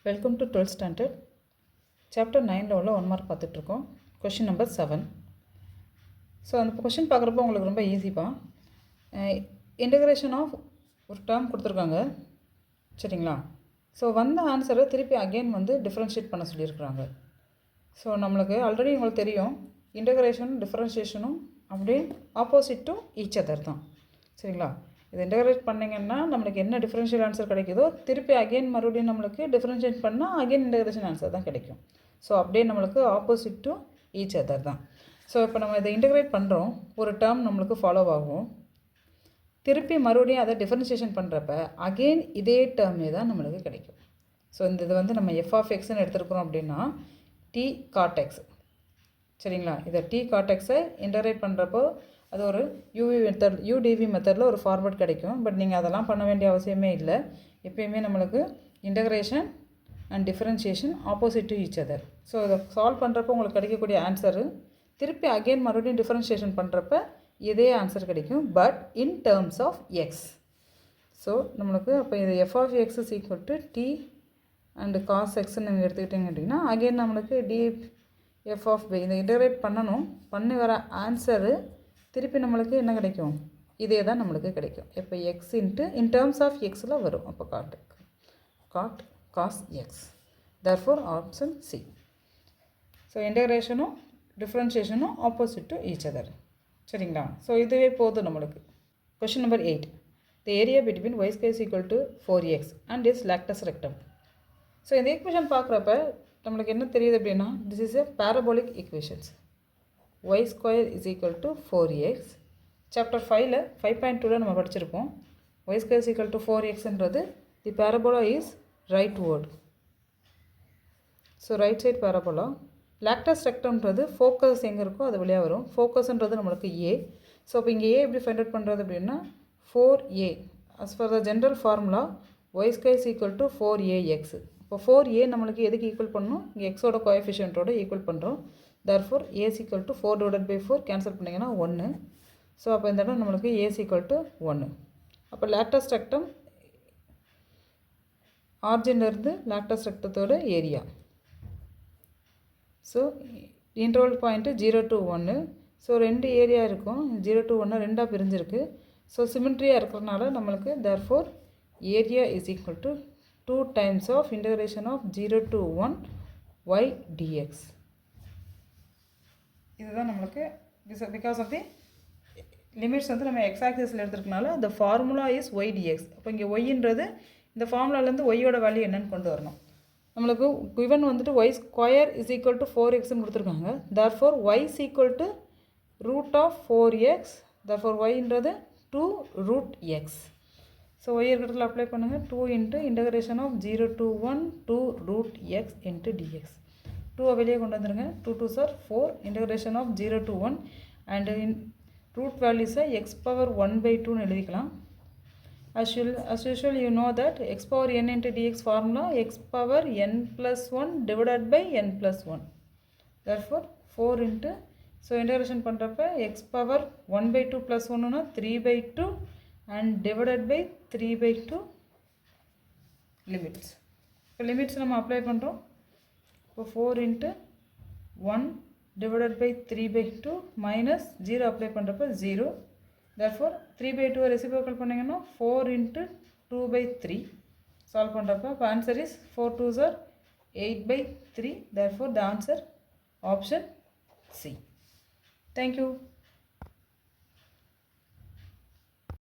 Welcome to 12th standard chapter 9ல் உள்ள 1 mark பார்த்துட்ருக்கோம். Question number 7. ஸோ அந்த கொஷின் பார்க்குறப்போ உங்களுக்கு ரொம்ப ஈஸிப்பா. இன்டகிரேஷன் ஆஃப் ஒரு டேர்ம் கொடுத்துருக்காங்க, சரிங்களா? ஸோ வந்த ஆன்சரை திருப்பி அகெயின் டிஃப்ரென்ஷியேட் பண்ண சொல்லியிருக்கிறாங்க. ஸோ நம்மளுக்கு ஆல்ரெடி உங்களுக்கு தெரியும், இன்டகிரேஷனும் டிஃப்ரென்ஷியேஷனும் அப்படியே ஆப்போசிட் டு ஈச் அதர் தான், சரிங்களா? இது இன்டகிரேட் பண்ணிங்கன்னா நம்மளுக்கு என்ன டிஃப்ரென்ஷியல் ஆன்சர் கிடைக்குதோ திருப்பி அகெயின் மறுபடியும் நம்மளுக்கு டிஃப்ரென்ஷியேட் பண்ணால் அகெயின் இன்டகிரேஷன் ஆன்சர் தான் கிடைக்கும். ஸோ அப்படியே நம்மளுக்கு ஆப்போசிட் டு ஈச் அதர் தான். ஸோ இப்போ நம்ம இதை இன்டகிரேட் பண்ணுறோம், ஒரு டேர்ம் நம்மளுக்கு ஃபாலோ ஆகும். திருப்பி மறுபடியும் அதை டிஃப்ரென்ஷியேஷன் பண்ணுறப்ப அகெயின் இதே டேர்மே தான் நம்மளுக்கு கிடைக்கும். ஸோ இந்த இது நம்ம எஃப் ஆஃப் எக்ஸ்ன்னு எடுத்துருக்குறோம் அப்படின்னா டி காட் எக்ஸ், சரிங்களா? இதை டி காட் எக்ஸை இன்டகிரேட் பண்ணுறப்போ அது ஒரு யூடிவி மெத்தடில் ஒரு ஃபார்மேட் கிடைக்கும். பட் நீங்கள் அதெல்லாம் பண்ண வேண்டிய அவசியமே இல்லை. எப்பயுமே நம்மளுக்கு integration and differentiation opposite to each other. So இதை சால்வ் பண்ணுறப்போ உங்களுக்கு கிடைக்கக்கூடிய ஆன்சரு திருப்பி அகெயின் மறுபடியும் டிஃப்ரென்ஷியேஷன் பண்ணுறப்ப இதே ஆன்சர் கிடைக்கும், but in terms of x. So நம்மளுக்கு அப்போ இது f of x is equal to t and cos எக்ஸ்ன்னு நீங்கள் எடுத்துக்கிட்டிங்க அப்படின்னா அகெயின் நம்மளுக்கு டி எஃப் ஆஃப் பை இதை இன்டகிரேட் பண்ணி வர ஆன்சரு திருப்பி நம்மளுக்கு என்ன கிடைக்கும்? இதே தான் நம்மளுக்கு கிடைக்கும். இப்போ எக்ஸ் இன் டேர்ம்ஸ் ஆஃப் எக்ஸில் வரும். அப்போ got cos x, therefore option C. So இன்டகிரேஷனும் டிஃப்ரென்ஷியேஷனும் ஆப்போசிட் டு ஈச் அதர், சரிங்களா? ஸோ இதுவே போதும் நம்மளுக்கு. Question number 8. The area between y square is equal to 4x and is latus rectum. So இந்த ஈக்குவேஷன் பார்க்குறப்ப நம்மளுக்கு என்ன தெரியுது அப்படின்னா this is a parabolic equations. y square is equal to 4x. Chapter 5ல் 5.2ல் நம்ம படிச்சிருப்போம். y square is equal to 4xன்றது the parabola is rightward. So right side parabola. Latus ரெக்டம்ன்றது ஃபோக்கஸ் எங்கே இருக்கோ அது வழியாக வரும். ஃபோக்கஸ்ன்றது நம்மளுக்கு ஏ. ஸோ அப்போ இங்கே ஏ எப்படி ஃபைண்ட் அவுட் பண்ணுறது அப்படின்னா 4a. As for the general formula y square is equal to 4ax. இப்போ 4a நம்மளுக்கு எதுக்கு ஈக்குவல் பண்ணணும்? இங்கே எக்ஸோட கோஎஃபிஷியன்ட்டோட ஈக்குவல் பண்ணுறோம். therefore a is equal to 4 divided by 4 cancel பண்ணிங்கன்னா 1. ஸோ அப்போ இந்த இடம் நம்மளுக்கு a is equal to 1. அப்போ லாக்டஸ் ரெக்டம் ஆர்ஜின்லேருந்து லாக்டஸ் ரெக்டத்தோட area. So interval point 0 to 1. So ரெண்டு ஏரியா இருக்கும், 0 to 1 ரெண்டாக பிரிஞ்சிருக்கு. ஸோ சிமெட்ரியாக இருக்கிறதுனால நம்மளுக்கு therefore area is equal to 2 times of integration of 0 to 1 y dx. இதுதான் நம்மளுக்கு பிகாஸ் ஆஃப் தி லிமிட்ஸ் நம்ம எக்ஸ் ஆக்சிஸில் எடுத்துருக்கனால the formula is y dx. அப்போ இங்கே ஒய்ன்றது இந்த ஃபார்முலாலேருந்து ஒய்யோட வேல்யூ என்னன்னு கொண்டு வரணும். நம்மளுக்கு given y square is equal to 4xன்னு கொடுத்துருக்காங்க. Therefore y is equal to root of 4x. Therefore ஒய்ன்றது 2 root x. ஸோ ஒய் இருக்கிறதுல அப்ளை பண்ணுங்கள். 2 into integration of 0 to 1 2 root x into dx. 2 வெளியே கொண்டு வந்துருங்க. 2 2s are 4. Integration of 0 to 1 and root வேல்யூஸை x power 1/2ன்னு எழுதிக்கலாம். as usual you know that x power n into dx formula x power n plus 1 divided by n plus 1. therefore 4 into so integration பண்ணுறப்ப x power 1/2 plus 1னா 3/2 and divided by 3/2 limits. இப்போ limits நம்ம apply பண்ணுறோம். இப்போ 4 into 1 divided by 3/2 minus 0 apply பண்ணுறப்ப 0. therefore 3/2 reciprocal பண்ணிங்கன்னா 4 into 2/3 solve பண்ணுறப்ப இப்போ answer is 4 2s are 8/3. therefore the answer option C. Thank you.